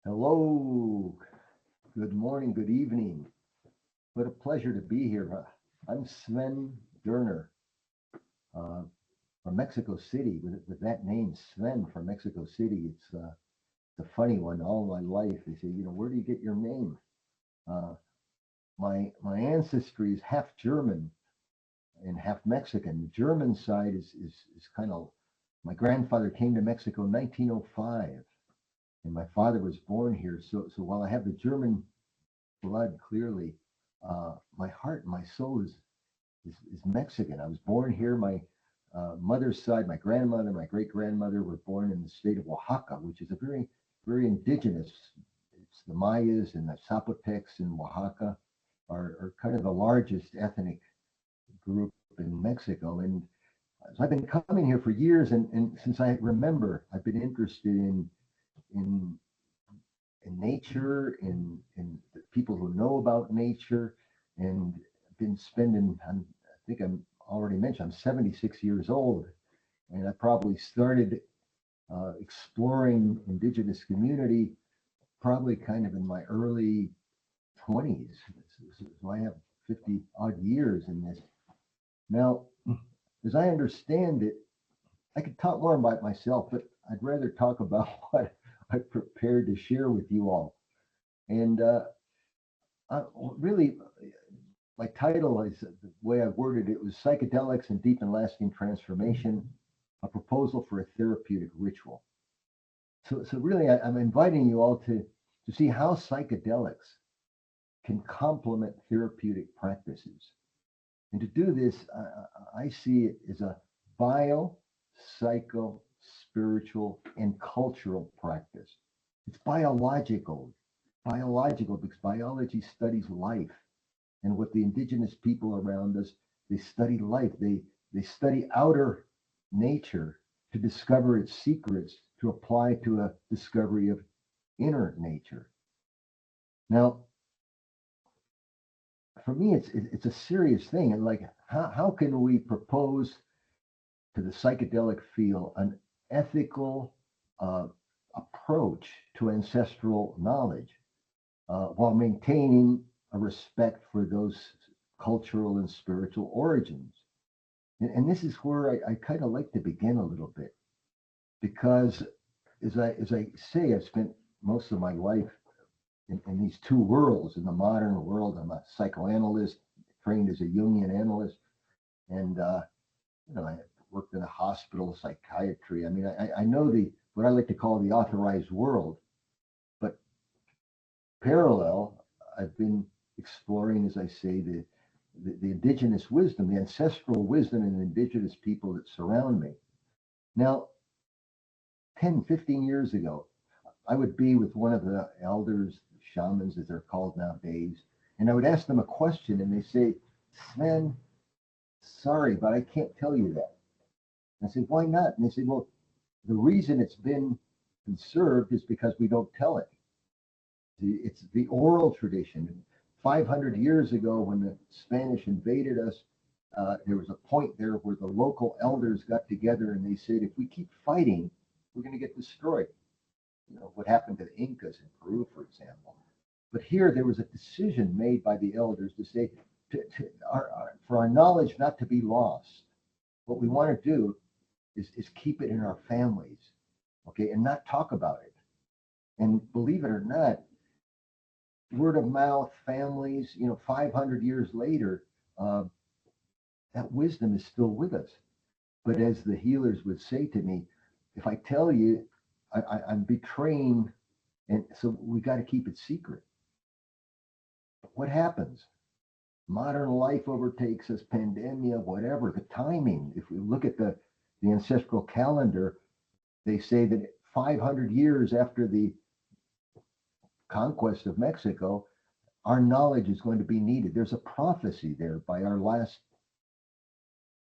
Hello, good morning, good evening. What a pleasure to be here. I'm Sven Doehner from Mexico City. With that name, Sven from Mexico City, it's a funny one. All my life, they say, where do you get your name? Uh, my ancestry is half German and half Mexican. The German side is kind of, my grandfather came to Mexico in 1905, and my father was born here. So while I have the German blood clearly, my heart and my soul is Mexican. I was born here. My mother's side, my grandmother, my great grandmother were born in the state of Oaxaca, which is a very indigenous. It's the Mayas and the Zapotecs in Oaxaca are kind of the largest ethnic group in Mexico. And so I've been coming here for years, and since I remember, I've been interested in nature, in the people who know about nature, and been spending. I think I'm already mentioned. I'm 76 years old, and I probably started exploring indigenous community probably kind of in my early 20s. So I have 50 odd years in this. Now, as I understand it, I could talk more about myself, but I'd rather talk about what I prepared to share with you all. And really, my title is the way I worded it was Psychedelics and Deep and Lasting Transformation, a proposal for a therapeutic ritual. So really, I'm inviting you all to see how psychedelics can complement therapeutic practices. And to do this, I see it as a bio, psycho, spiritual, and cultural practice. It's biological because biology studies life. And what the indigenous people around us, they study life. They study outer nature to discover its secrets, to apply to a discovery of inner nature. Now, for me, it's a serious thing. And like, how can we propose to the psychedelic field an ethical approach to ancestral knowledge while maintaining a respect for those cultural and spiritual origins? And this is where I kind of like to begin a little bit, because as I say, I've spent most of my life in these two worlds. In the modern world, I'm a psychoanalyst, trained as a Jungian analyst, and I worked in a hospital, psychiatry. I mean, I know what I like to call the authorized world, but parallel, I've been exploring, as I say, the indigenous wisdom, the ancestral wisdom and indigenous people that surround me. Now, 10, 15 years ago, I would be with one of the elders, shamans as they're called nowadays, and I would ask them a question, and they say, Sven, sorry, but I can't tell you that. And I said, why not? And they said, well, the reason it's been conserved is because we don't tell it. It's the oral tradition. 500 years ago, when the Spanish invaded us, there was a point there where the local elders got together and they said, if we keep fighting, we're going to get destroyed. What happened to the Incas in Peru, for example. But here there was a decision made by the elders to say, for our knowledge not to be lost, what we want to do is keep it in our families, okay, and not talk about it. And believe it or not, word of mouth, families, 500 years later, that wisdom is still with us. But as the healers would say to me, if I tell you, I'm betraying, and so we got to keep it secret. What happens? Modern life overtakes us, pandemia, whatever, the timing. If we look at the ancestral calendar, they say that 500 years after the conquest of Mexico, our knowledge is going to be needed. There's a prophecy there by our last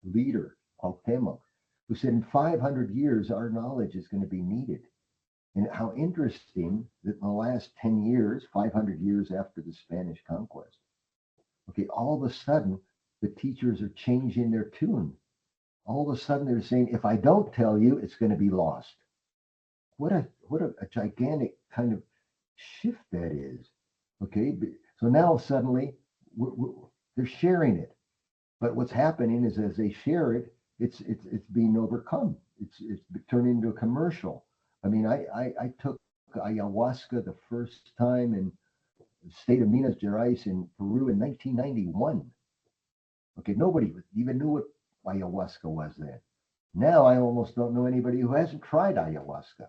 leader, Alchemical, who said in 500 years, our knowledge is going to be needed. And how interesting that in the last 10 years, 500 years after the Spanish conquest, okay, all of a sudden, the teachers are changing their tune. All of a sudden, they're saying, if I don't tell you, it's going to be lost. What a gigantic kind of shift that is. Okay, so now suddenly they're sharing it, but what's happening is as they share it, it's being overcome. It's turned into a commercial. I mean, I took ayahuasca the first time in the state of Minas Gerais in Peru in 1991. Okay, nobody even knew what ayahuasca was then. Now I almost don't know anybody who hasn't tried ayahuasca.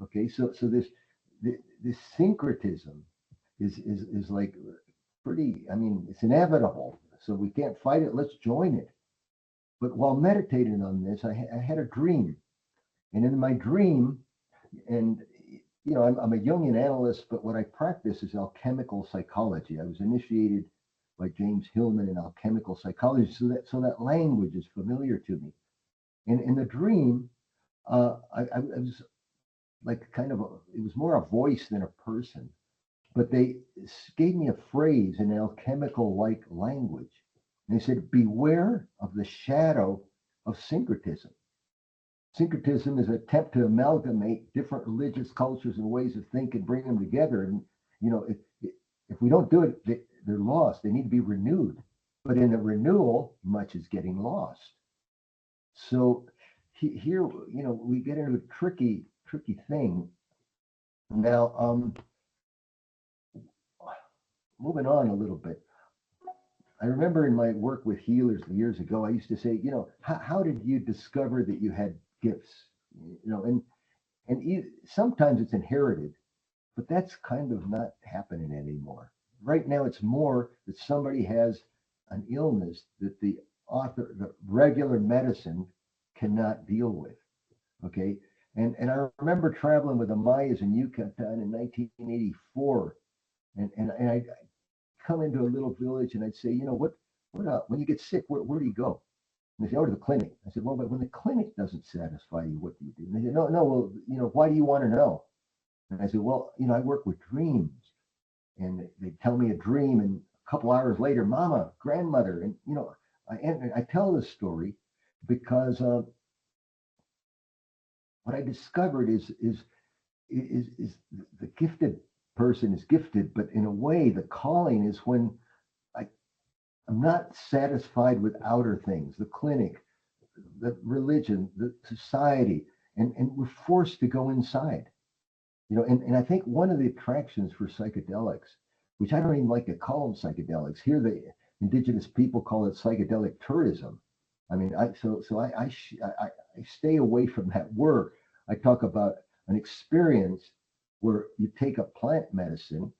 Okay, so this syncretism is like pretty. I mean, it's inevitable. So we can't fight it. Let's join it. But while meditating on this, I had a dream, and in my dream, and I'm a Jungian analyst, but what I practice is alchemical psychology. I was initiated by James Hillman in alchemical psychology, so that language is familiar to me. And in the dream, I was like it was more a voice than a person, but they gave me a phrase in alchemical like language. And they said, beware of the shadow of syncretism. Syncretism is an attempt to amalgamate different religious cultures and ways of thinking, bring them together. And, if we don't do it, they're lost. They need to be renewed. But in the renewal, much is getting lost. So here, we get into a tricky thing. Now, moving on a little bit. I remember in my work with healers years ago, I used to say, how did you discover that you had gifts? And sometimes it's inherited, but that's kind of not happening anymore. Right now, it's more that somebody has an illness that the regular medicine cannot deal with. Okay. And I remember traveling with the Mayas in Yucatan in 1984. And I come into a little village and I'd say, what when you get sick, where do you go? And they say, oh, to the clinic. I said, well, but when the clinic doesn't satisfy you, what do you do? And they said, no, well, why do you want to know? And I said, well, I work with dreams. And they tell me a dream, and a couple hours later, mama, grandmother, and I tell this story because what I discovered is the gifted person is gifted, but in a way, the calling is when I'm not satisfied with outer things, the clinic, the religion, the society, and we're forced to go inside. And I think one of the attractions for psychedelics, which I don't even like to call them psychedelics, here the indigenous people call it psychedelic tourism. I mean, I stay away from that word. I talk about an experience where you take a plant medicine,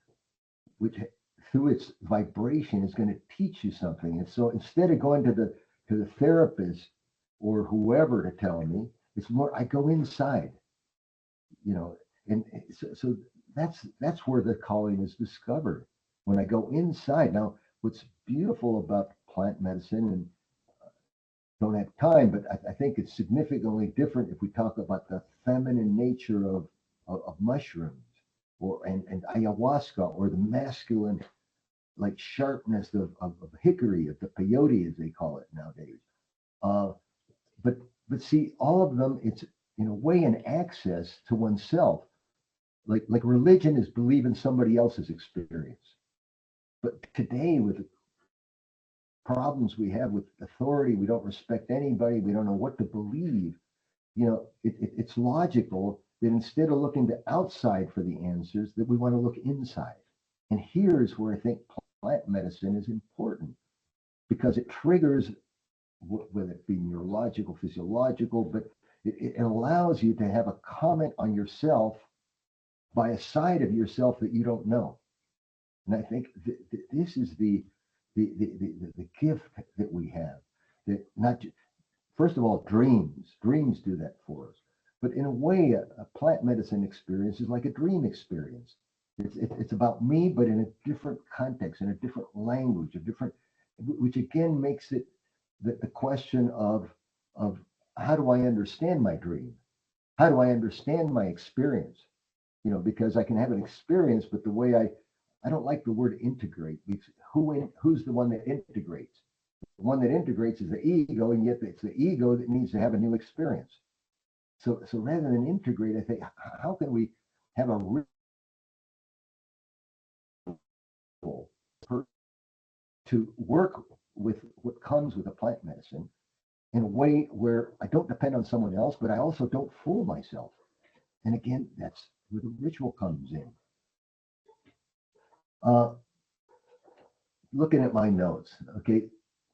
which through its vibration is going to teach you something. And so instead of going to the therapist or whoever to tell me, it's more I go inside, and so that's where the calling is discovered when I go inside. Now, what's beautiful about plant medicine, and don't have time, but I think it's significantly different if we talk about the feminine nature of mushrooms and ayahuasca, or the masculine like sharpness of hickory, of the peyote as they call it nowadays. But see, all of them, it's in a way an access to oneself. Like religion is believing somebody else's experience. But today, with the problems we have with authority, we don't respect anybody, we don't know what to believe. It's logical that instead of looking to outside for the answers, that we want to look inside. And here's where I think plant medicine is important, because it triggers, whether it be neurological, physiological, but it allows you to have a comment on yourself by a side of yourself that you don't know. And I think this is the gift that we have. That not just, first of all, dreams do that for us. But in a way, a plant medicine experience is like a dream experience. It's about me, but in a different context, in a different language, which again makes it the question of how do I understand my dream? How do I understand my experience? Because I can have an experience, but the way I don't like the word integrate. Who's the one that integrates? The one that integrates is the ego, and yet it's the ego that needs to have a new experience. So rather than integrate, I think, how can we have a to work with what comes with a plant medicine in a way where I don't depend on someone else, but I also don't fool myself. And again, that's where the ritual comes in. Looking at my notes, okay,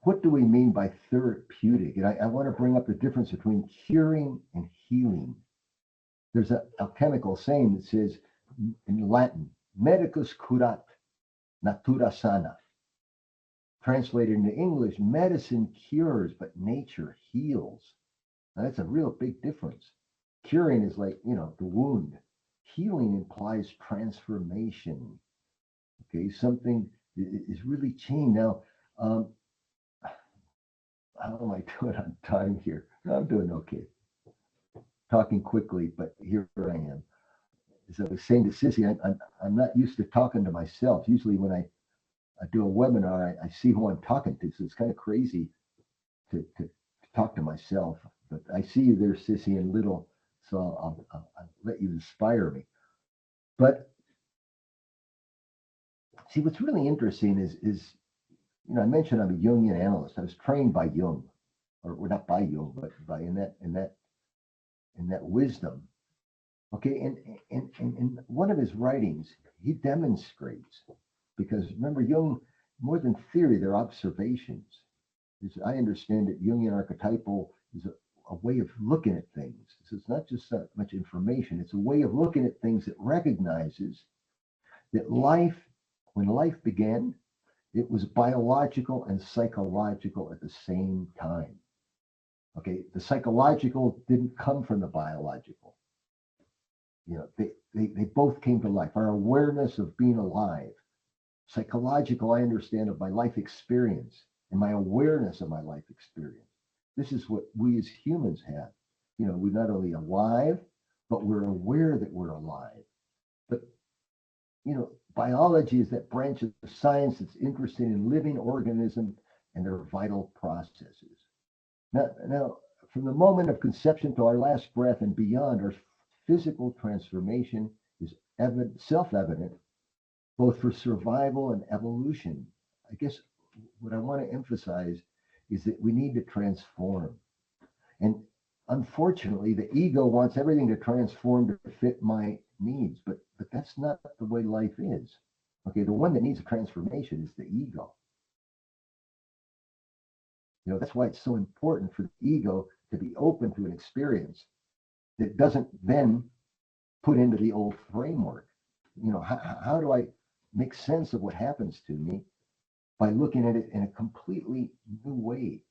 what do we mean by therapeutic? And I want to bring up the difference between curing and healing. There's an alchemical saying that says in Latin, medicus curat, natura sana. Translated into English, medicine cures, but nature heals. Now that's a real big difference. Curing is like, the wound. Healing implies transformation. Okay, something is really changed. Now, how am I doing on time here? I'm doing okay. Talking quickly, but here I am. As I was saying to Sissy, I'm not used to talking to myself. Usually when I do a webinar, I see who I'm talking to. So it's kind of crazy to talk to myself. But I see you there, Sissy, and little, so I'll let you inspire me. But see, what's really interesting is I mentioned I'm a Jungian analyst. I was trained by Jung, or not by Jung, but by in that wisdom. Okay, and in one of his writings, he demonstrates, because remember, Jung, more than theory, they're observations. As I understand it, Jungian archetypal is a way of looking at things. So it's not just that much information, it's a way of looking at things that recognizes that life, when life began, it was biological and psychological at the same time. Okay, the psychological didn't come from the biological. They both came to life. Our awareness of being alive, psychological, I understand, of my life experience and my awareness of my life experience. This is what we as humans have. We're not only alive, but we're aware that we're alive. But, biology is that branch of science that's interested in living organisms and their vital processes. Now, from the moment of conception to our last breath and beyond, our physical transformation is self-evident, both for survival and evolution. I guess what I want to emphasize is that we need to transform. And unfortunately, the ego wants everything to transform to fit my needs, but that's not the way life is. Okay, the one that needs a transformation is the ego. That's why it's so important for the ego to be open to an experience that doesn't then put into the old framework. How do I make sense of what happens to me by looking at it in a completely new way?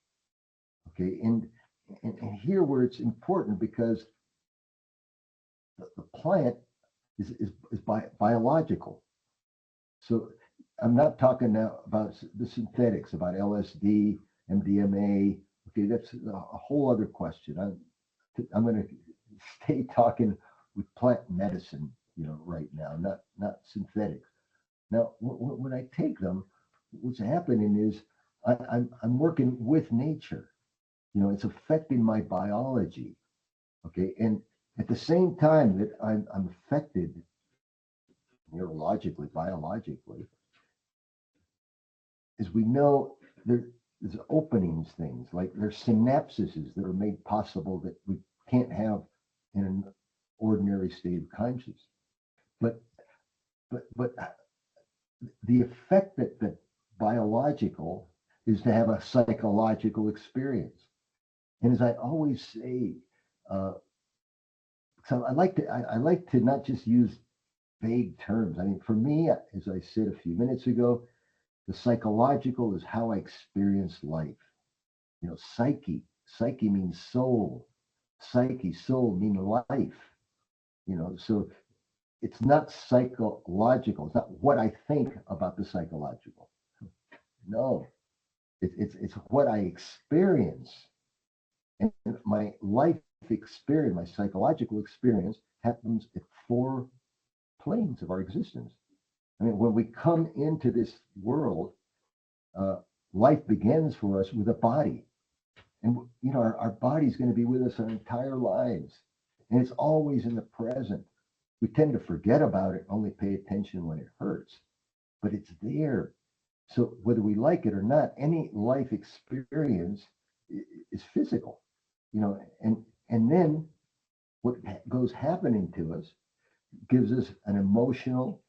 Okay, and here where it's important, because the plant is biological. So I'm not talking now about the synthetics, about LSD, MDMA. Okay, that's a whole other question. I'm going to stay talking with plant medicine, right now, not synthetics. Now, when I take them, what's happening is I'm working with nature. It's affecting my biology. Okay, and at the same time that I'm affected neurologically, biologically, as we know, there's openings, things like there's synapses that are made possible that we can't have in an ordinary state of consciousness. But the effect that biological is to have a psychological experience. And as I always say, so I like to not just use vague terms. I mean, for me, as I said a few minutes ago, the psychological is how I experience life. Psyche means soul. Psyche, soul mean life. So it's not psychological. It's not what I think about the psychological. No, it's what I experience. And my life experience, my psychological experience, happens at 4 planes of our existence. I mean, when we come into this world, life begins for us with a body. And, our body's going to be with us our entire lives. And it's always in the present. We tend to forget about it, only pay attention when it hurts. but it's there. So whether we like it or not, any life experience is physical, you know, and then what goes happening to us gives us an emotional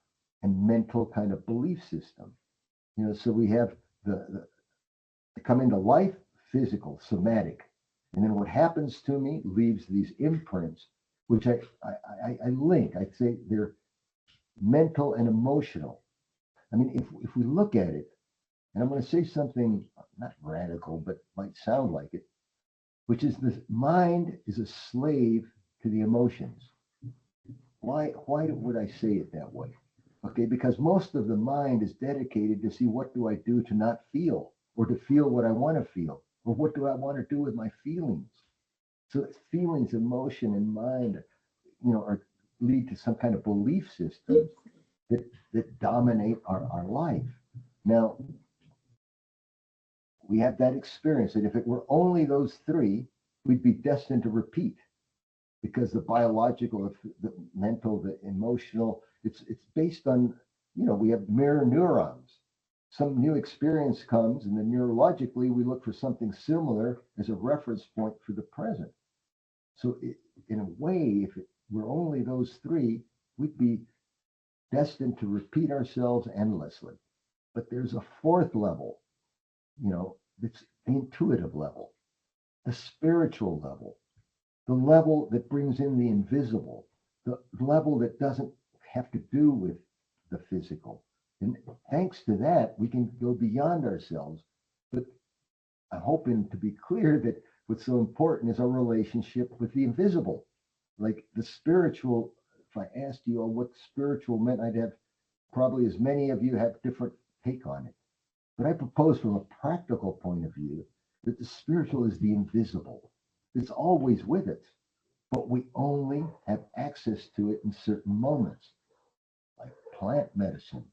and mental kind of belief system. You know, so we have the come into life, physical, somatic, and then what happens to me leaves these imprints, which I link. I say they're mental and emotional. I mean, if we look at it, and I'm going to say something not radical, but might sound like it, which is the mind is a slave to the emotions. Why would I say it that way? Okay, because most of the mind is dedicated to see what do I do to not feel, or to feel what I want to feel, or what do I want to do with my feelings. So it's feelings, emotion, and mind, you know, are lead to some kind of belief system that dominate our life. Now, we have that experience that if it were only those three, we'd be destined to repeat, because the biological, the mental, the emotional, it's based on, you know, we have mirror neurons. Some new experience comes, and then neurologically we look for something similar as a reference point for the present. So in a way, if it were only those three, we'd be destined to repeat ourselves endlessly. But there's a fourth level, you know, it's the intuitive level, the spiritual level, the level that brings in the invisible, the level that doesn't have to do with the physical. And thanks to that, we can go beyond ourselves. But I'm hoping to be clear that what's so important is our relationship with the invisible. Like the spiritual, if I asked you what spiritual meant, I'd have probably as many of you have different take on it. But I propose from a practical point of view that the spiritual is the invisible. It's always with us, but we only have access to it in certain moments, like plant medicine.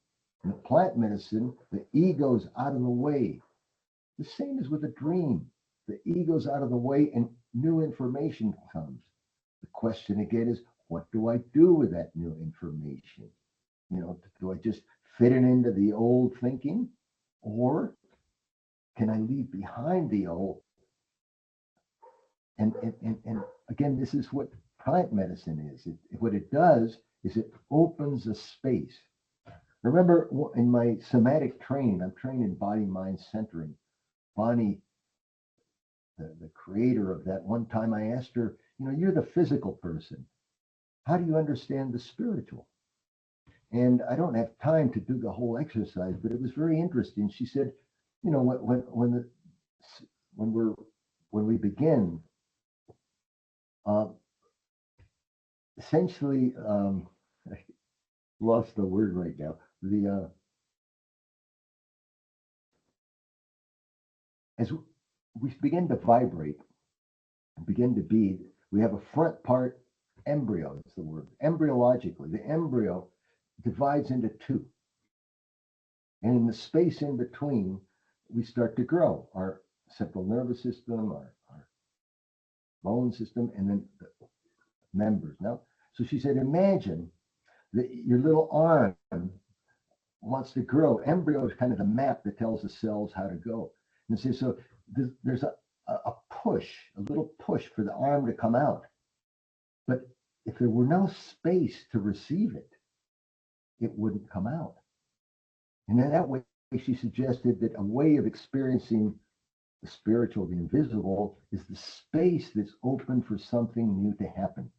In the plant medicine, the ego's out of the way. The same as with a dream. The ego's out of the way and new information comes. The question again is, what do I do with that new information? You know, do I just fit it into the old thinking? Or can I leave behind the old? And again, this is what plant medicine is. What it does is it opens a space. Remember, in my somatic training, I'm trained in body, mind centering. Bonnie, the creator of that, one time I asked her, you know, you're the physical person. How do you understand the spiritual? And I don't have time to do the whole exercise, but it was very interesting. She said, you know, when we begin, essentially, I lost the word right now. As we begin to vibrate, begin to be, we have a front part embryo. That's the word. Embryologically, the embryo divides into two, and in the space in between, we start to grow. Our central nervous system, our bone system, and then the members. Now, so she said, imagine that your little arm wants to grow. Embryo is kind of the map that tells the cells how to go. And so there's a push, a little push for the arm to come out. But if there were no space to receive it, it wouldn't come out. And in that way, she suggested that a way of experiencing the spiritual, the invisible, is the space that's open for something new to happen.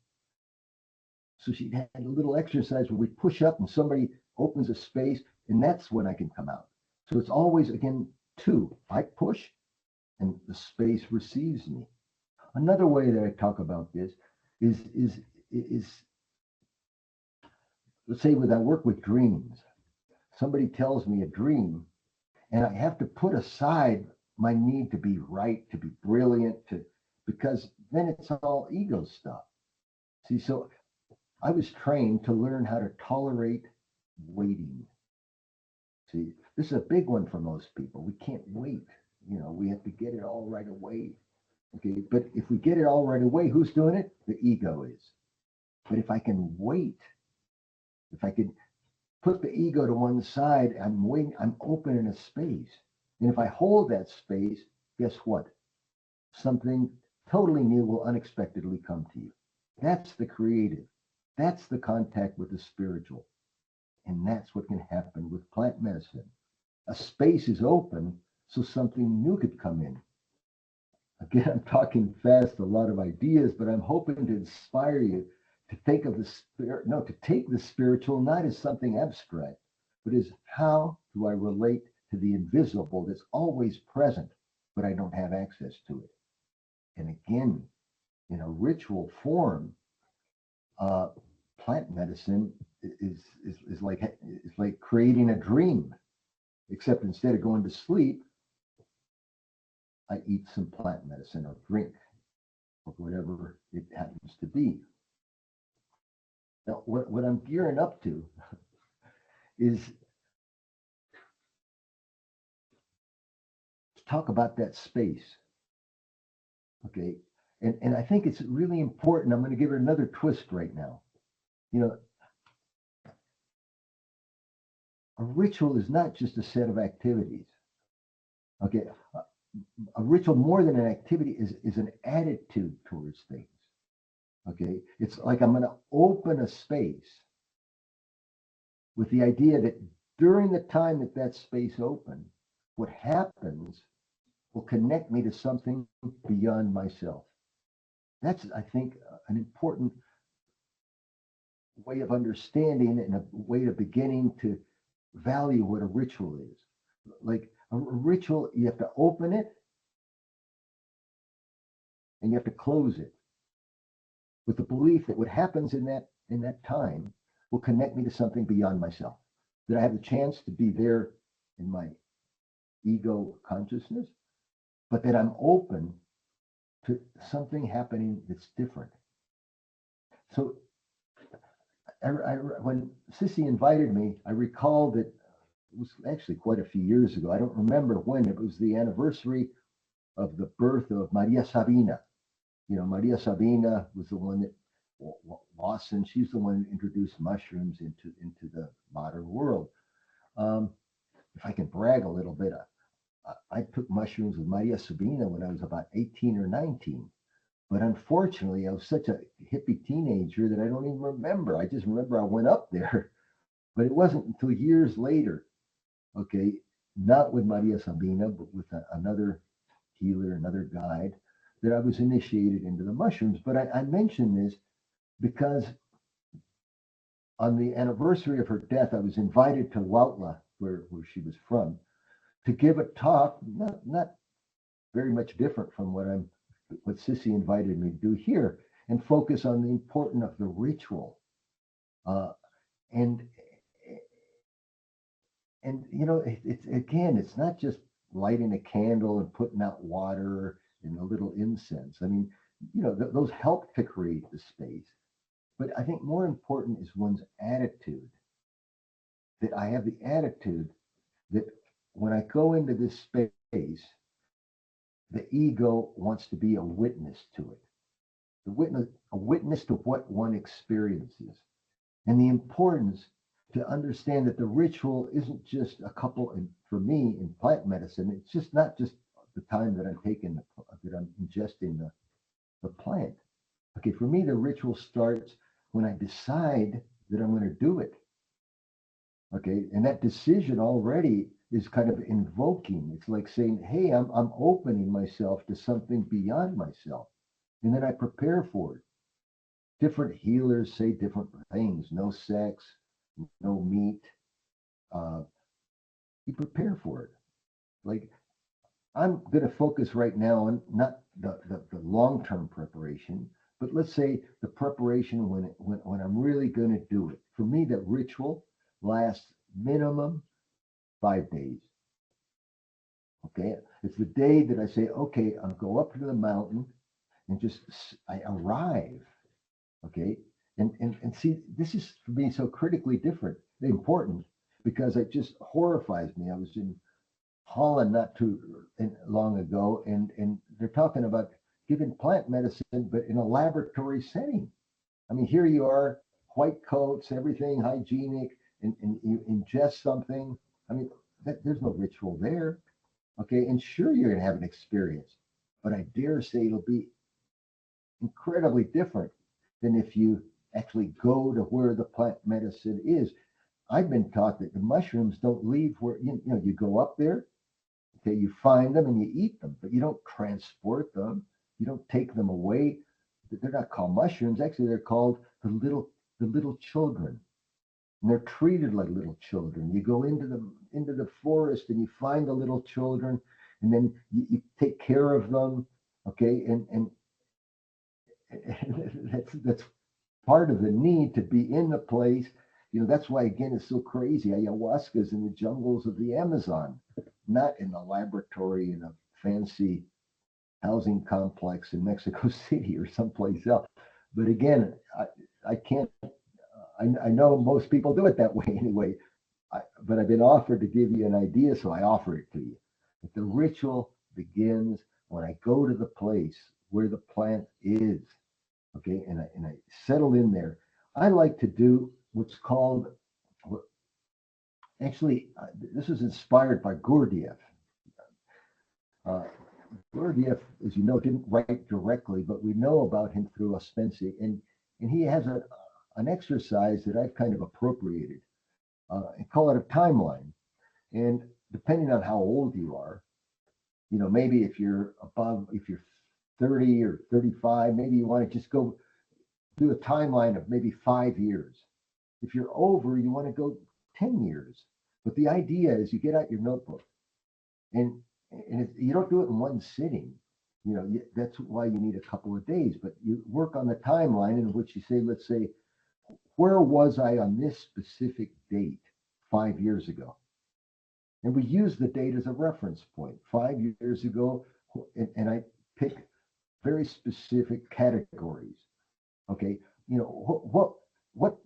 So she had a little exercise where we push up and somebody opens a space, and that's when I can come out. So it's always, again, two. I push, and the space receives me. Another way that I talk about this is let's say when I work with dreams, somebody tells me a dream, and I have to put aside my need to be right, to be brilliant, because then it's all ego stuff. See, so I was trained to learn how to tolerate waiting. See, this is a big one for most people. We can't wait. You know, we have to get it all right away. Okay, but if we get it all right away, who's doing it? The ego is. But if I can wait, if I can put the ego to one side, I'm open in a space. And if I hold that space, guess what? Something totally new will unexpectedly come to you. That's the creative. That's the contact with the spiritual. And that's what can happen with plant medicine. A space is open so something new could come in. Again, I'm talking fast, a lot of ideas, but I'm hoping to inspire you to think of the spirit, no, to take the spiritual not as something abstract, but as how do I relate to the invisible that's always present, but I don't have access to it. And again, in a ritual form, plant medicine is like creating a dream, except instead of going to sleep, I eat some plant medicine or drink or whatever it happens to be. Now, what I'm gearing up to is to talk about that space. Okay. And I think it's really important. I'm going to give it another twist right now. You know, a ritual is not just a set of activities. Okay. A ritual, more than an activity, is an attitude towards things. Okay. It's like I'm going to open a space with the idea that during the time that that space open, what happens will connect me to something beyond myself. That's, I think, an important way of understanding and a way of beginning to value what a ritual is. Like a ritual, you have to open it and you have to close it with the belief that what happens in that time will connect me to something beyond myself, that I have the chance to be there in my ego consciousness, but that I'm open to something happening that's different. So when Sissy invited me, I recall that it was actually quite a few years ago. I don't remember when. It was the anniversary of the birth of Maria Sabina. You know, Maria Sabina was the one that Lawson, she's the one who introduced mushrooms into the modern world. If I can brag a little bit, I took mushrooms with Maria Sabina when I was about 18 or 19. But unfortunately, I was such a hippie teenager that I don't even remember. I just remember I went up there. But it wasn't until years later, okay, not with Maria Sabina, but with another healer, another guide, that I was initiated into the mushrooms. But I mention this because on the anniversary of her death, I was invited to Huautla, where she was from, to give a talk, not very much different from what Sissy invited me to do here, and focus on the importance of the ritual. And you know, it's not just lighting a candle and putting out water and a little incense. I mean, you know, those help to create the space. But I think more important is one's attitude. That I have the attitude that when I go into this space, the ego wants to be a witness to it. A witness to what one experiences. And the importance to understand that the ritual isn't just a couple, and for me in plant medicine, it's just not just the time that I'm ingesting the plant. Okay, for me, the ritual starts when I decide that I'm going to do it. Okay, and that decision already is kind of invoking. It's like saying, hey, I'm opening myself to something beyond myself. And then I prepare for it. Different healers say different things. No sex, no meat. You prepare for it. Like, I'm going to focus right now on not the long-term preparation, but let's say the preparation when I'm really going to do it. For me, that ritual lasts minimum 5 days. Okay, it's the day that I say, okay, I'll go up to the mountain and I arrive. Okay, and see, this is for me so critically important, because it just horrifies me. I was in Holland not too long ago, and they're talking about giving plant medicine, but in a laboratory setting. I mean, here you are, white coats, everything hygienic, and you ingest something. I mean, there's no ritual there. Okay, and sure, you're going to have an experience, but I dare say it'll be incredibly different than if you actually go to where the plant medicine is. I've been taught that the mushrooms don't leave where, you go up there, okay, you find them and you eat them, but you don't transport them, you don't take them away. They're not called mushrooms. Actually, they're called the little children. And they're treated like little children. You go into the forest and you find the little children, and then you take care of them, okay, and that's part of the need to be in the place. That's why, again, it's so crazy. Ayahuasca is in the jungles of the Amazon, not in the laboratory in a fancy housing complex in Mexico City or someplace else. But again, I can't, I know most people do it that way anyway, but I've been offered to give you an idea, so I offer it to you. But the ritual begins when I go to the place where the plant is, okay, and I settle in there. I like to do what's called, actually, this is inspired by Gurdjieff. Uh, Gurdjieff, as you know, didn't write directly, but we know about him through Ouspensy, and he has an exercise that I've kind of appropriated, and call it a timeline. And depending on how old you are, maybe if you're 30 or 35, maybe you want to just go do a timeline of maybe 5 years. If you're over, you want to go 10 years. But the idea is you get out your notebook, and you don't do it in one sitting. That's why you need a couple of days. But you work on the timeline in which you say, let's say, where was I on this specific date 5 years ago? And we use the date as a reference point. 5 years ago, and I pick very specific categories. Okay, what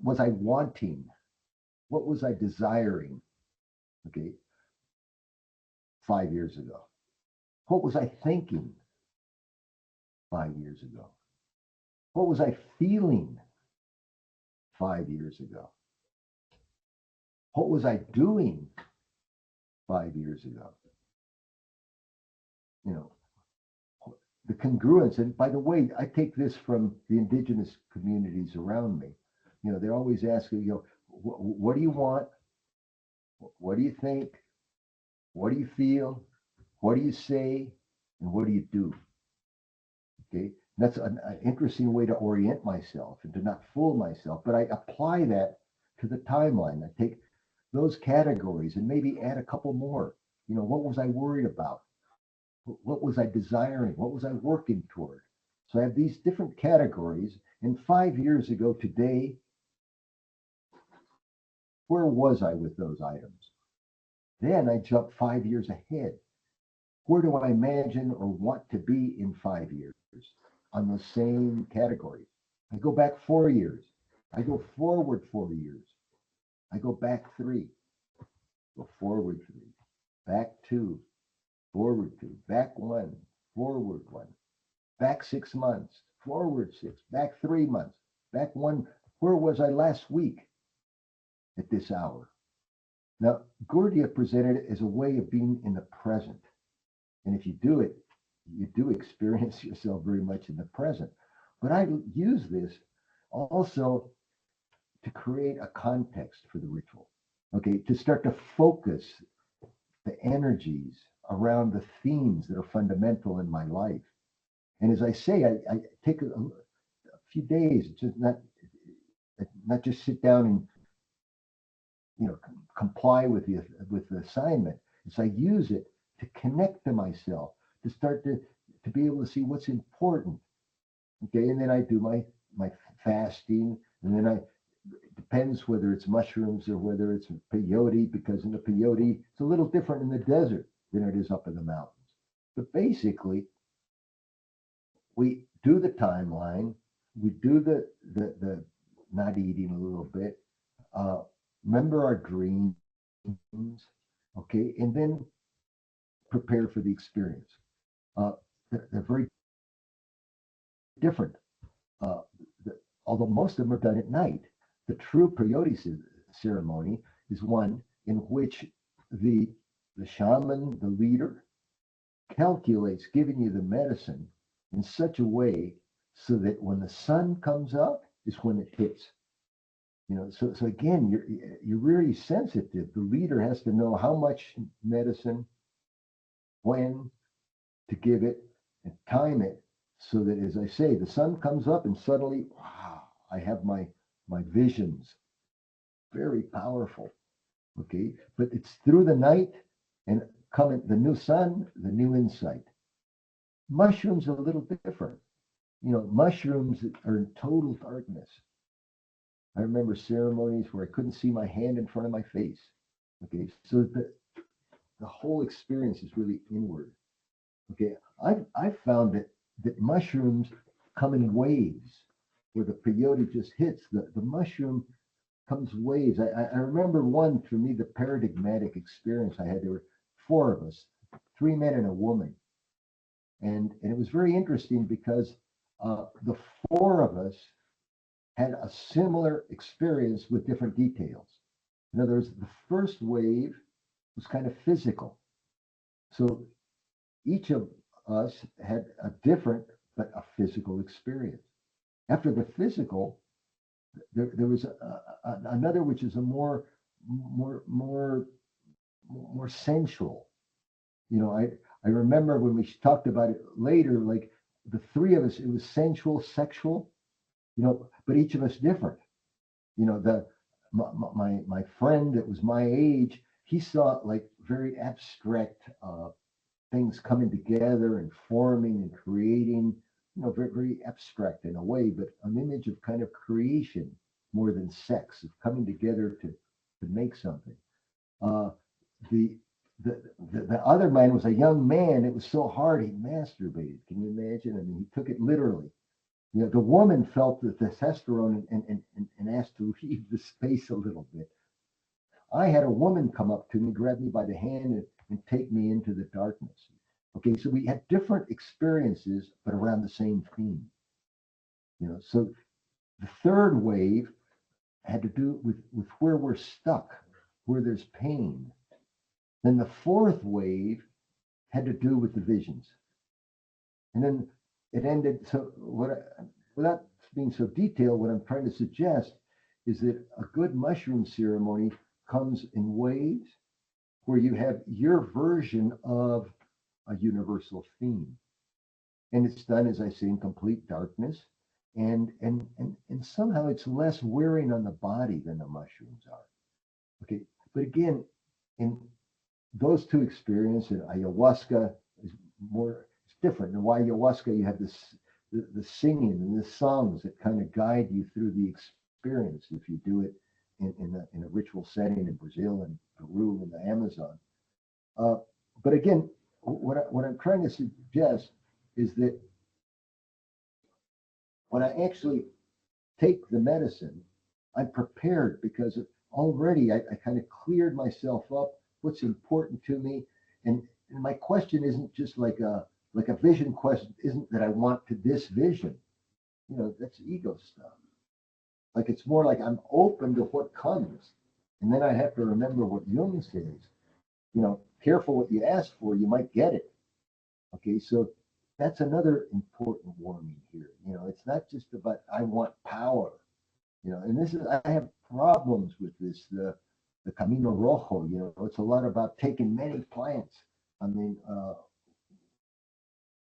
was I wanting? What was I desiring? Okay, 5 years ago. What was I thinking 5 years ago? What was I feeling 5 years ago? What was I doing 5 years ago? The congruence. And by the way, I take this from the indigenous communities around me. They're always asking, what do you want? What do you think? What do you feel? What do you say? And what do you do? Okay, that's an interesting way to orient myself and to not fool myself. But I apply that to the timeline. I take those categories and maybe add a couple more. What was I worried about? What was I desiring? What was I working toward? So I have these different categories. And 5 years ago today, where was I with those items? Then I jump 5 years ahead. Where do I imagine or want to be in 5 years on the same category? I go back 4 years. I go forward 4 years. I go back 3. Go forward 3. Back 2. Forward 2. Back 1. Forward 1. Back 6 months. Forward 6. Back 3 months. Back 1. Where was I last week at this hour? Now, Gurdjieff presented it as a way of being in the present. And if you do it, you do experience yourself very much in the present. But I use this also to create a context for the ritual, okay, to start to focus the energies around the themes that are fundamental in my life. And as I say, I take a few days, just not just sit down and comply with the assignment. As I use it to connect to myself, to start to be able to see what's important. Okay, and then I do my fasting, and then it depends whether it's mushrooms or whether it's peyote, because in the peyote it's a little different in the desert than it is up in the mountains. But basically, we do the timeline, we do the not eating a little bit, remember our dreams, okay, and then prepare for the experience. They're very different. Although most of them are done at night, the true peyote ceremony is one in which the shaman, the leader, calculates giving you the medicine in such a way so that when the sun comes up is when it hits. So again, you're really sensitive. The leader has to know how much medicine, when to give it, and time it, so that, as I say, the sun comes up and suddenly, wow, I have my visions. Very powerful. Okay, but it's through the night and coming the new sun, the new insight. Mushrooms are a little different. Mushrooms are in total darkness. I remember ceremonies where I couldn't see my hand in front of my face. Okay, so the whole experience is really inward. Okay, I've found that mushrooms come in waves, where the peyote just hits. The mushroom comes waves. I remember one, for me, the paradigmatic experience I had. There were four of us, three men and a woman. And it was very interesting because the four of us had a similar experience with different details. In other words, the first wave was kind of physical. So each of us had a different but a physical experience. After the physical, there was another, which is a more sensual. I remember when we talked about it later, like the three of us, it was sensual, sexual, but each of us different. My friend that was my age, he saw like very abstract things coming together and forming and creating, very, very abstract in a way, but an image of kind of creation more than sex, of coming together to make something. The other man was a young man. It was so hard, he masturbated. Can you imagine? I mean, he took it literally. The woman felt the testosterone and asked to leave the space a little bit. I had a woman come up to me, grab me by the hand, and take me into the darkness. Okay, so we had different experiences, but around the same theme. So the third wave had to do with where we're stuck, where there's pain. Then the fourth wave had to do with the visions. And then it ended. So without being so detailed, what I'm trying to suggest is that a good mushroom ceremony comes in waves where you have your version of a universal theme. And it's done, as I say, in complete darkness. And somehow it's less wearing on the body than the mushrooms are. Okay. But again, in those two experiences, ayahuasca is more, it's different. In ayahuasca, you have the singing and the songs that kind of guide you through the experience if you do it in a ritual setting in Brazil and Peru and the Amazon. But again, what I'm trying to suggest is that when I actually take the medicine, I'm prepared because already I kind of cleared myself up, what's important to me. And my question isn't just like a vision question, isn't that I want to this vision. That's ego stuff. Like it's more like I'm open to what comes. And then I have to remember what Jung says. Careful what you ask for, you might get it. Okay, so that's another important warning here. It's not just about I want power. And this is, I have problems with this, the Camino Rojo. It's a lot about taking many plants. I mean,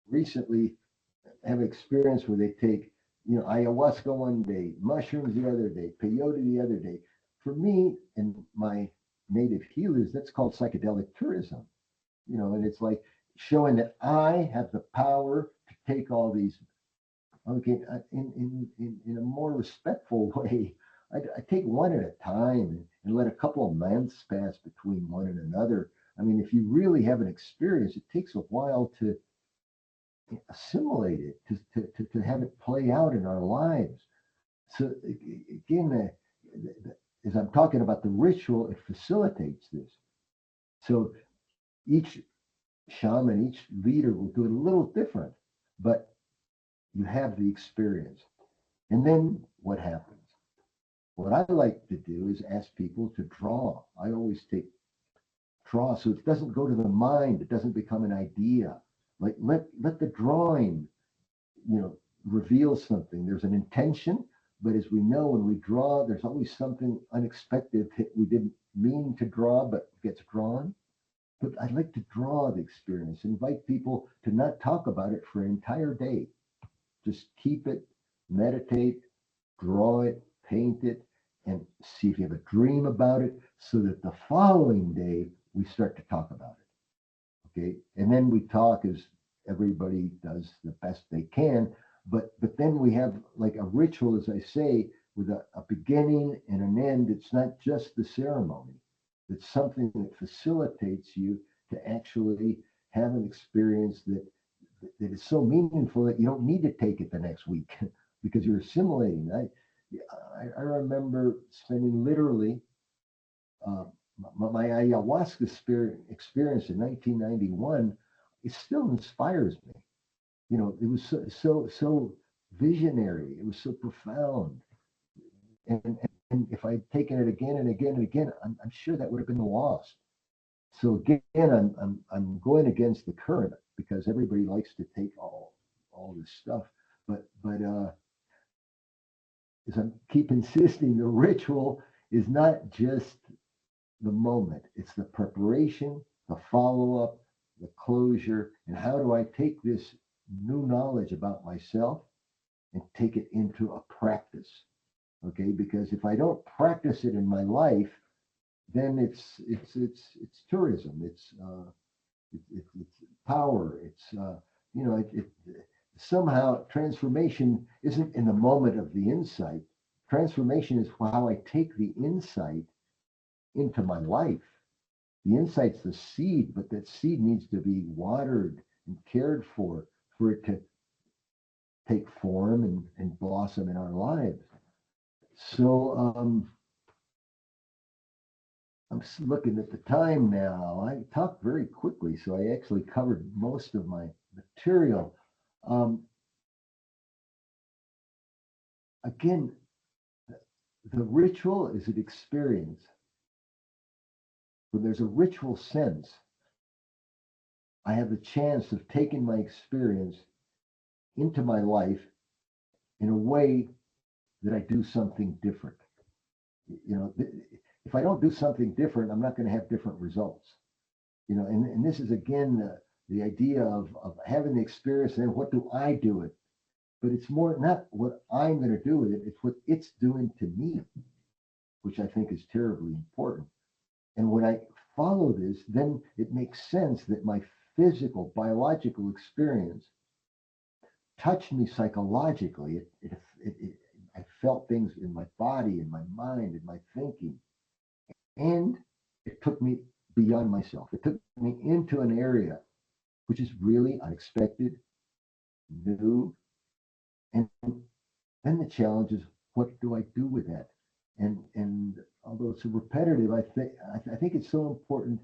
recently I have experience where they take, ayahuasca one day, mushrooms the other day, peyote the other day. For me and my native healers, that's called psychedelic tourism. And it's like showing that I have the power to take all these, okay, in a more respectful way. I take one at a time and let a couple of months pass between one and another. I mean, if you really have an experience, it takes a while to assimilate it, to have it play out in our lives. So again, as I'm talking about the ritual, it facilitates this. So each shaman, each leader will do it a little different, but you have the experience. And then what happens? What I like to do is ask people to draw. I always take draw so it doesn't go to the mind, it doesn't become an idea. Like let the drawing, reveal something. There's an intention, but as we know, when we draw, there's always something unexpected that we didn't mean to draw, but gets drawn. But I'd like to draw the experience, invite people to not talk about it for an entire day. Just keep it, meditate, draw it, paint it, and see if you have a dream about it so that the following day we start to talk about it. Okay. And then we talk as everybody does the best they can. But then we have like a ritual, as I say, with a beginning and an end. It's not just the ceremony. It's something that facilitates you to actually have an experience that is so meaningful that you don't need to take it the next week because you're assimilating. I remember spending literally my ayahuasca experience in 1991. It still inspires me. It was so visionary. It was so profound. And if I'd taken it again and again and again, I'm sure that would have been lost. So again, I'm going against the current because everybody likes to take all this stuff. But as I keep insisting, the ritual is not just the moment. It's the preparation, the follow-up, the closure, and how do I take this new knowledge about myself and take it into a practice? Okay, because if I don't practice it in my life, then it's tourism. It's power. Somehow transformation isn't in the moment of the insight. Transformation is how I take the insight into my life. The insight's the seed, but that seed needs to be watered and cared for it to take form and blossom in our lives. So I'm looking at the time now. I talked very quickly, so I actually covered most of my material. Again, the ritual is an experience. When there's a ritual sense, I have the chance of taking my experience into my life in a way that I do something different. If I don't do something different, I'm not going to have different results. And this is again the idea of having the experience and then what do I do it? But it's more not what I'm going to do with it, it's what it's doing to me, which I think is terribly important. And when I follow this, then it makes sense that my physical, biological experience touched me psychologically. I felt things in my body, in my mind, in my thinking. And it took me beyond myself. It took me into an area which is really unexpected, new. And then the challenge is, what do I do with that? And although it's repetitive, I think it's so important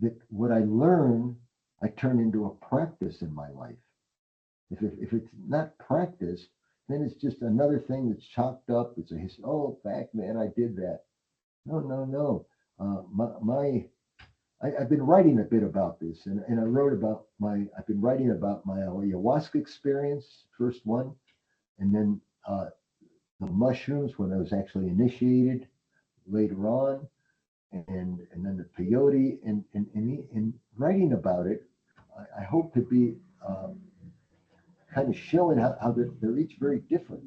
that what I learn, I turn into a practice in my life. If it's not practice, then it's just another thing that's chalked up. It's back then I did that. No. I've been writing a bit about this, and I've been writing about my ayahuasca experience, first one, and then the mushrooms when I was actually initiated later on, and then the peyote, and in writing about it, I hope to be kind of showing how they're each very different.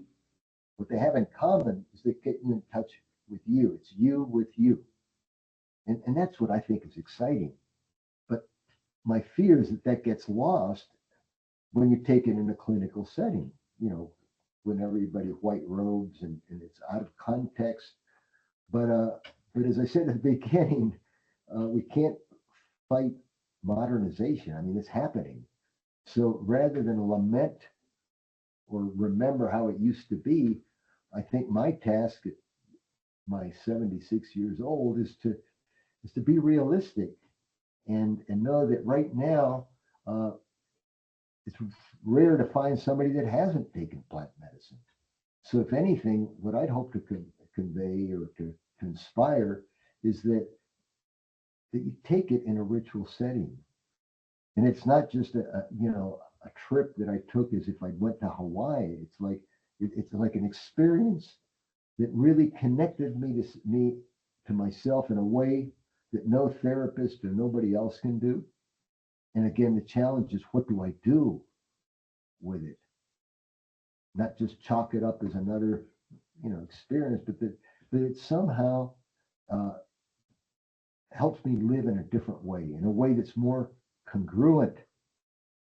What they have in common is they get you in touch with you. It's you with you. And that's what I think is exciting. But my fear is that gets lost when you take it in a clinical setting, when everybody white robes and it's out of context. But as I said at the beginning, we can't fight modernization. I mean, it's happening. So rather than lament or remember how it used to be, I think my task at my 76 years old is to be realistic and know that right now it's rare to find somebody that hasn't taken plant medicine. So if anything, what I'd hope to convey or to inspire is that you take it in a ritual setting. And it's not just a trip that I took as if I went to Hawaii. It's like it's like an experience that really connected me to myself in a way that no therapist or nobody else can do. And again, the challenge is, what do I do with it? Not just chalk it up as another, experience, but that it somehow helps me live in a different way, in a way that's more congruent,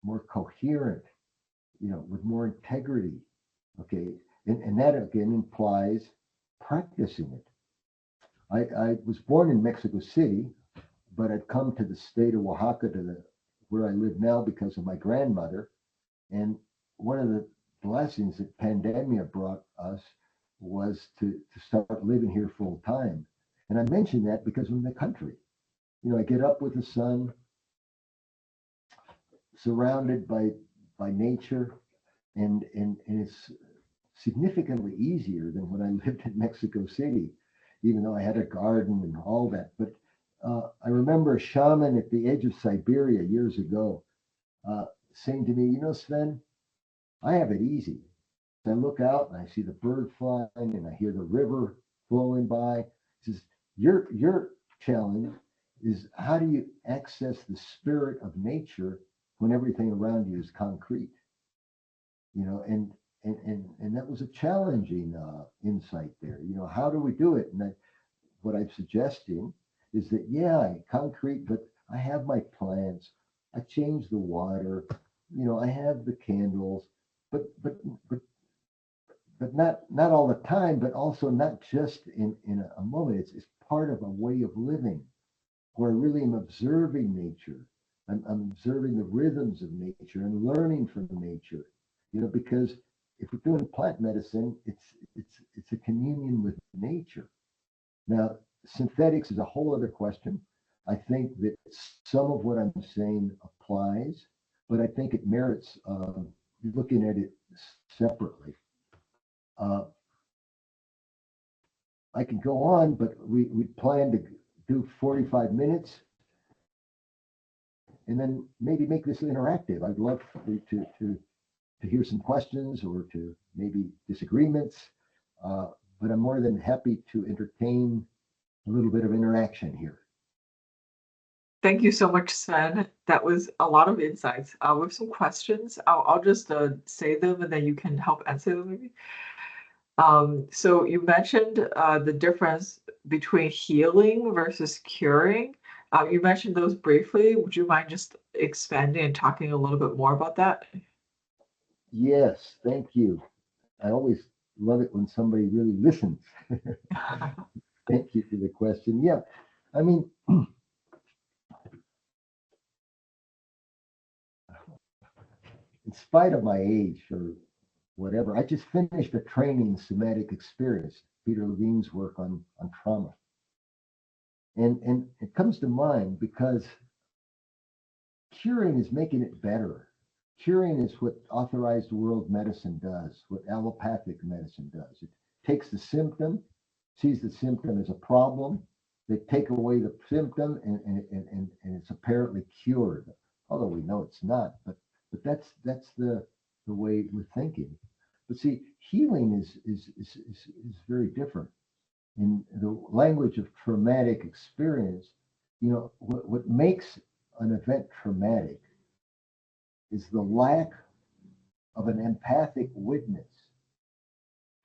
more coherent, with more integrity. Okay. And that again implies practicing it. I was born in Mexico City, but I've come to the state of Oaxaca, where I live now, because of my grandmother. And one of the blessings that pandemia brought us was to start living here full time. And I mention that because I'm in the country. I get up with the sun, surrounded by nature, and it's significantly easier than when I lived in Mexico City, even though I had a garden and all that. But I remember a shaman at the edge of Siberia years ago saying to me, Sven, I have it easy. I look out and I see the bird flying and I hear the river flowing by. He says, your challenge is, how do you access the spirit of nature when everything around you is concrete? And that was a challenging insight there. How do we do it? And what I'm suggesting is that, yeah, concrete, but I have my plants. I change the water. I have the candles, but not all the time, but also not just in a moment. It's part of a way of living where I really am observing nature. I'm observing the rhythms of nature and learning from nature. Because if we're doing plant medicine, it's a communion with nature. Now, synthetics is a whole other question. I think that some of what I'm saying applies, but I think it merits looking at it separately. I can go on, but we plan to do 45 minutes and then maybe make this interactive. I'd love to hear some questions or to maybe disagreements, but I'm more than happy to entertain a little bit of interaction here. Thank you so much, Sven. That was a lot of insights. We have some questions. I'll just say them and then you can help answer them maybe. So you mentioned the difference between healing versus curing. You mentioned those briefly. Would you mind just expanding and talking a little bit more about that? Yes, thank you. I always love it when somebody really listens. Thank you for the question. Yeah, I mean, in spite of my age or whatever, I just finished a training in Somatic Experience, Peter Levine's work on trauma. And it comes to mind because curing is making it better. Curing is what authorized world medicine does, what allopathic medicine does. It takes the symptom, sees the symptom as a problem, they take away the symptom, and it's apparently cured, although we know it's not. But that's the way we're thinking. But see, healing is very different. In the language of traumatic experience, what makes an event traumatic is the lack of an empathic witness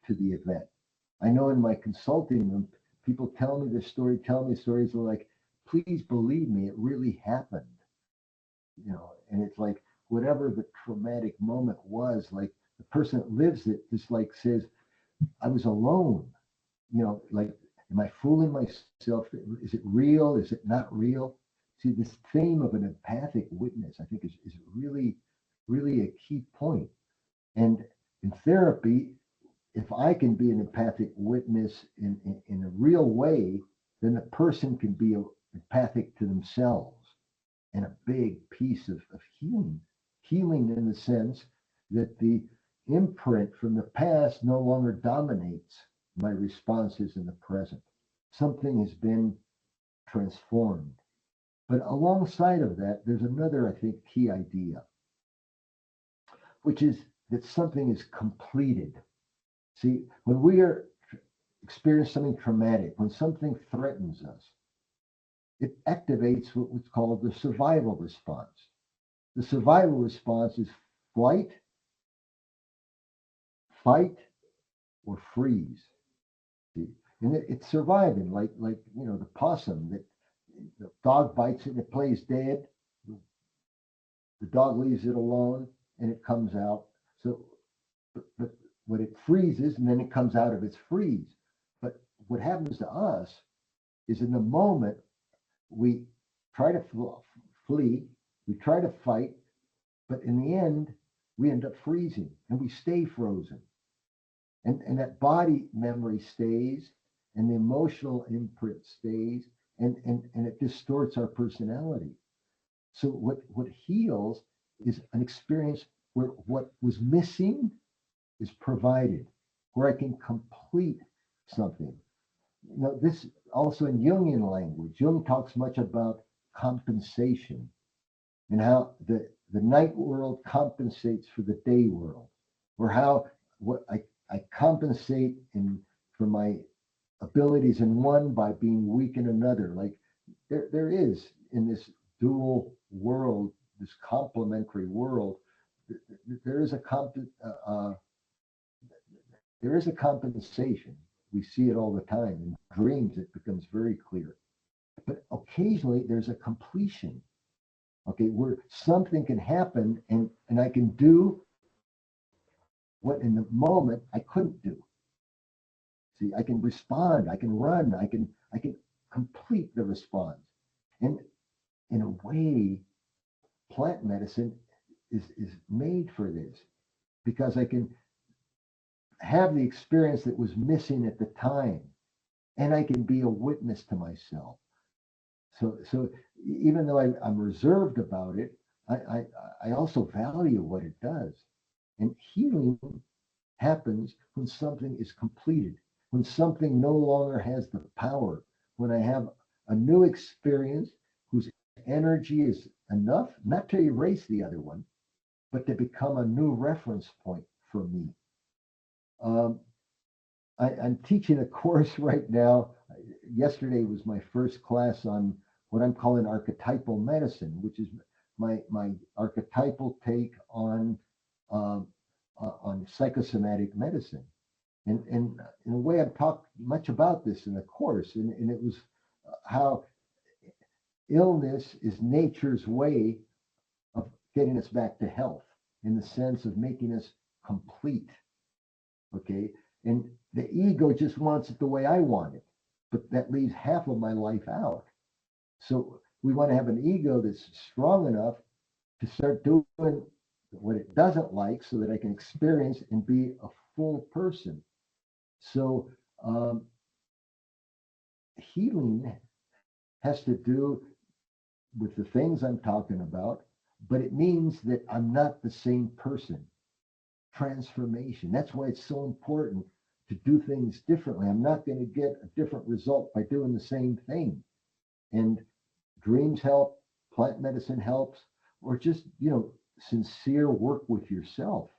to the event. I know in my consulting room, people tell me their story, tell me stories like, please believe me, it really happened. And it's like, whatever the traumatic moment was, like the person that lives it just like says, I was alone. Like, am I fooling myself? Is it real? Is it not real? See, this theme of an empathic witness, I think, is really, really a key point. And in therapy, if I can be an empathic witness in a real way, then the person can be empathic to themselves. And a big piece of healing in the sense that the imprint from the past no longer dominates my response is in the present. Something has been transformed. But alongside of that, there's another, I think, key idea, which is that something is completed. See, when we are experience something traumatic, when something threatens us, it activates what's called the survival response. The survival response is flight, fight, or freeze. See? And it's surviving, like the possum that the dog bites it and it plays dead. The dog leaves it alone and it comes out. So, but when it freezes and then it comes out of its freeze. But what happens to us is in the moment we try to flee, we try to fight, but in the end we end up freezing and we stay frozen. And that body memory stays and the emotional imprint stays and it distorts our personality. So what heals is an experience where what was missing is provided, where I can complete something. This also in Jungian language, Jung talks much about compensation and how the night world compensates for the day world, or how what I compensate for my abilities in one by being weak in another. Like there is in this dual world, this complementary world, there is a compensation. We see it all the time. In dreams, it becomes very clear. But occasionally there's a completion, okay, where something can happen and I can do what in the moment I couldn't do. See, I can respond, I can run, I can complete the response. And in a way, plant medicine is made for this because I can have the experience that was missing at the time and I can be a witness to myself. So even though I'm reserved about it, I also value what it does. And healing happens when something is completed, when something no longer has the power, when I have a new experience whose energy is enough not to erase the other one, but to become a new reference point for me. I'm teaching a course right now. Yesterday was my first class on what I'm calling archetypal medicine, which is my archetypal take on psychosomatic medicine. And in a way, I've talked much about this in the course, and it was how illness is nature's way of getting us back to health in the sense of making us complete. Okay. And the ego just wants it the way I want it, but that leaves half of my life out. So we want to have an ego that's strong enough to start doing what it doesn't like so that I can experience and be a full person. So healing has to do with the things I'm talking about, but it means that I'm not the same person. Transformation. That's why it's so important to do things differently. I'm not going to get a different result by doing the same thing. And dreams help, plant medicine helps, or just, sincere work with yourself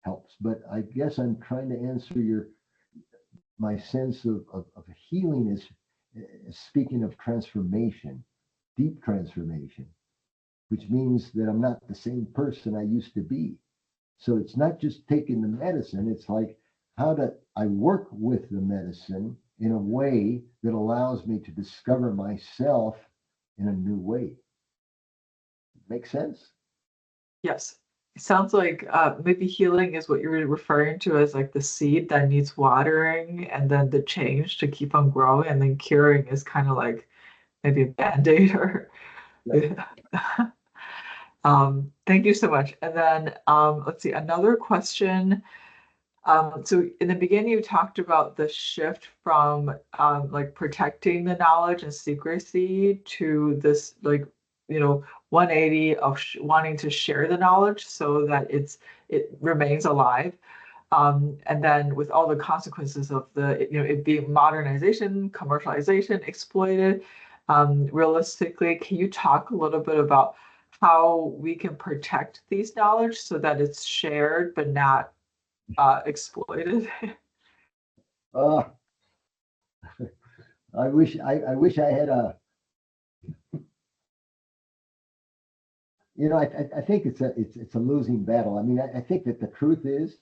helps. But I guess I'm trying to answer my sense of healing is speaking of transformation, deep transformation, which means that I'm not the same person I used to be. So it's not just taking the medicine, it's like, how do I work with the medicine in a way that allows me to discover myself in a new way? Make sense? Yes. It sounds like maybe healing is what you're referring to as like the seed that needs watering and then the change to keep on growing, and then curing is kind of like maybe a band-aid or Yeah. Thank you so much. And then let's see, another question. So in the beginning, you talked about the shift from like protecting the knowledge and secrecy to this 180 of wanting to share the knowledge so that it remains alive. And then with all the consequences of the, it being modernization, commercialization, exploited, realistically, can you talk a little bit about how we can protect these knowledge so that it's shared but not exploited? Uh, I wish I had a, I think it's a losing battle. I mean, I think that the truth is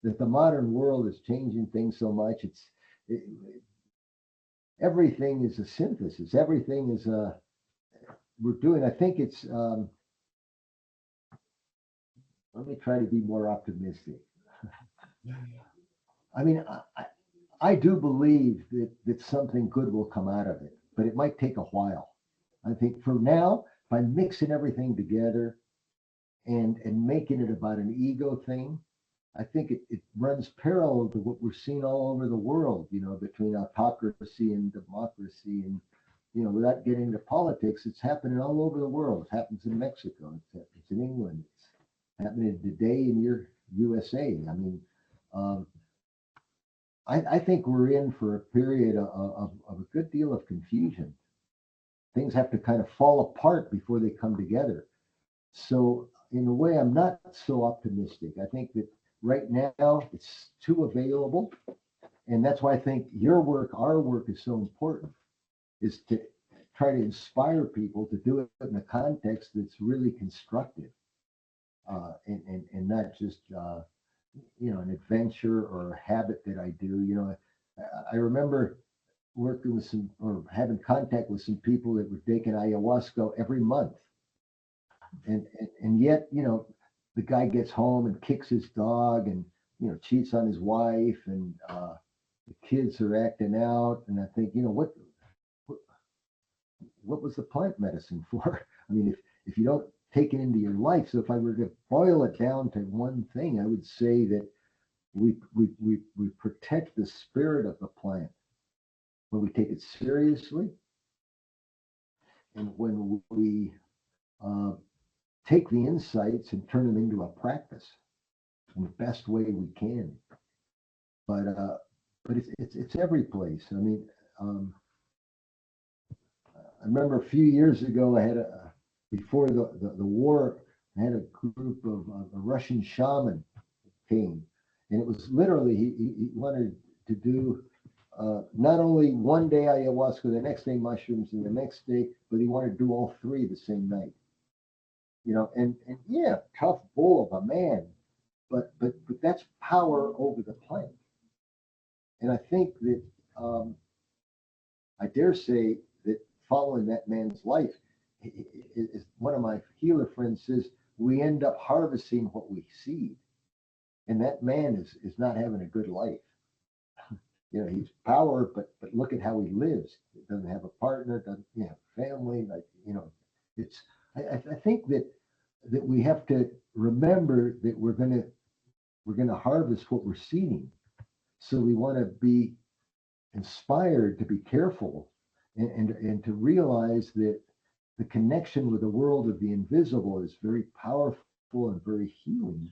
that the modern world is changing things so much. It, everything is a synthesis. Everything is we're doing. I think it's. Let me try to be more optimistic. I mean, I do believe that something good will come out of it, but it might take a while. I think for now, by mixing everything together and making it about an ego thing, I think it runs parallel to what we're seeing all over the world, between autocracy and democracy. And, without getting into politics, it's happening all over the world. It happens in Mexico, it happens in England, it's happening today in your USA. I mean, I think we're in for a period of a good deal of confusion. Things have to kind of fall apart before they come together. So in a way, I'm not so optimistic. I think that right now it's too available. And that's why I think your work, our work is so important, is to try to inspire people to do it in a context that's really constructive, and not just, an adventure or a habit that I do. I remember working with some, or having contact with some people that were taking ayahuasca every month. And yet, the guy gets home and kicks his dog and, cheats on his wife, and the kids are acting out. And I think, what was the plant medicine for? I mean, if you don't take it into your life. So if I were to boil it down to one thing, I would say that we protect the spirit of the plant when we take it seriously, and when we take the insights and turn them into a practice in the best way we can. But it's every place. I mean, I remember a few years ago, I had before the war, I had a group of a Russian shaman came, and it was literally he wanted to do not only one day ayahuasca, the next day mushrooms, and the next day, but he wanted to do all three the same night. And yeah, tough bull of a man, but that's power over the plant. And I think that I dare say that following that man's life, is one of my healer friends says, we end up harvesting what we seed. And that man is not having a good life. He's power, but look at how he lives. He doesn't have a partner, doesn't have family. It's I think that we have to remember that we're gonna harvest what we're seeding. So we want to be inspired to be careful, and to realize that the connection with the world of the invisible is very powerful and very healing,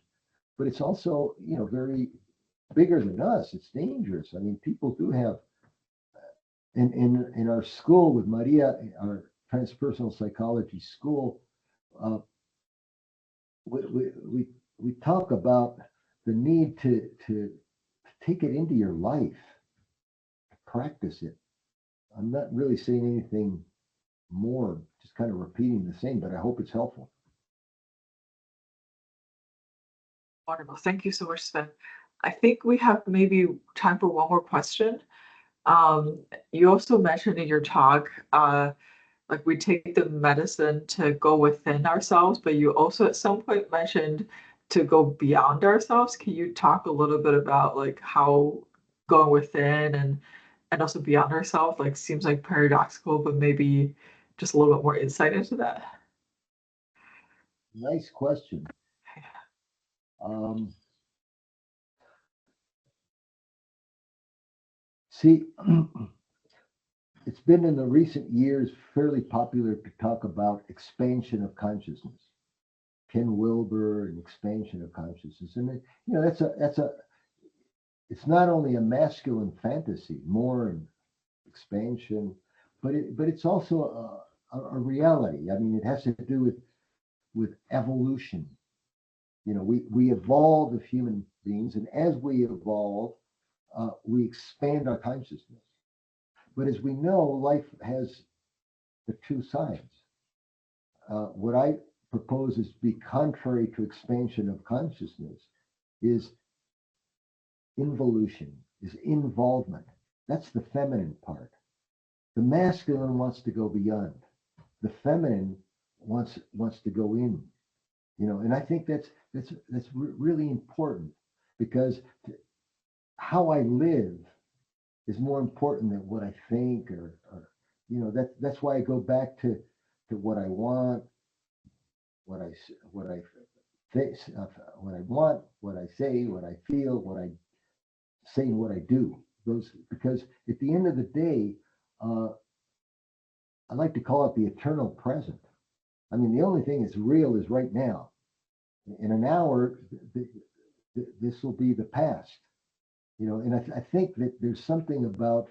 but it's also, very bigger than us. It's dangerous. I mean, people do have, in our school with Maria, our transpersonal psychology school, we talk about the need to take it into your life, practice it. I'm not really saying anything more, just kind of repeating the same, but I hope it's helpful. Wonderful. Thank you so much, Sven. I think we have maybe time for one more question. You also mentioned in your talk, like we take the medicine to go within ourselves, but you also at some point mentioned to go beyond ourselves. Can you talk a little bit about like how going within and also beyond ourselves, like seems like paradoxical, but maybe just a little bit more insight into that? Nice question. See, it's been in the recent years fairly popular to talk about expansion of consciousness. Ken Wilber and expansion of consciousness, and that's a it's not only a masculine fantasy, more and expansion, but it's also a reality. I mean, it has to do with evolution. You know, we evolve as human beings, and as we evolve, we expand our consciousness. But as we know, life has the two sides. What I propose is to be contrary to expansion of consciousness is involution, is involvement. That's the feminine part. The masculine wants to go beyond. The feminine wants to go in. You know, and I think that's really important, because how I live is more important than what I think, or you know, that's why I go back to what I want, what I think, what I want, what I say, what I feel, what I say, and what I do. Those, because at the end of the day, I like to call it the eternal present. I mean, the only thing that's real is right now. In an hour, this will be the past. You know, and I think that there's something about,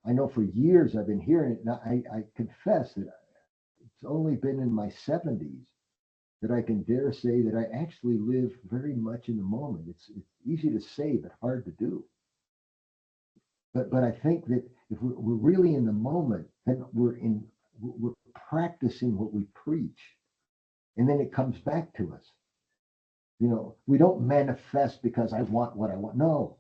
I know for years I've been hearing it, and I confess that it's only been in my 70s that I can dare say that I actually live very much in the moment. It's easy to say, but hard to do. But I think that if we're really in the moment, then we're practicing what we preach, and then it comes back to us. You know, we don't manifest because I want what I want. No,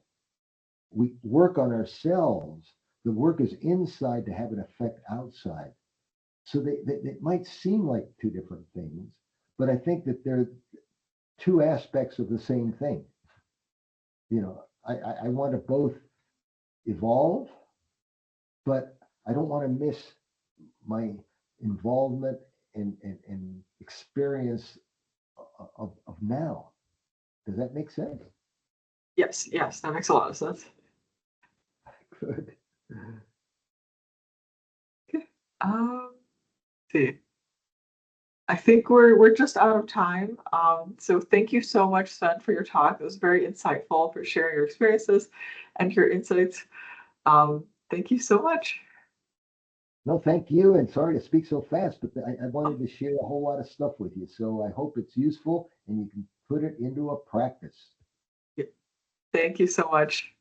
we work on ourselves. The work is inside to have an effect outside. So they might seem like two different things, but I think that they're two aspects of the same thing. You know, I want to both evolve, but I don't want to miss my involvement and experience of now. Does that make sense? Yes, that makes a lot of sense. Good. Okay. See. I think we're just out of time. So thank you so much, Sven, for your talk. It was very insightful, for sharing your experiences and your insights. Thank you so much. No, thank you. And sorry to speak so fast, but I wanted to share a whole lot of stuff with you. So I hope it's useful and you can put it into a practice. Thank you so much.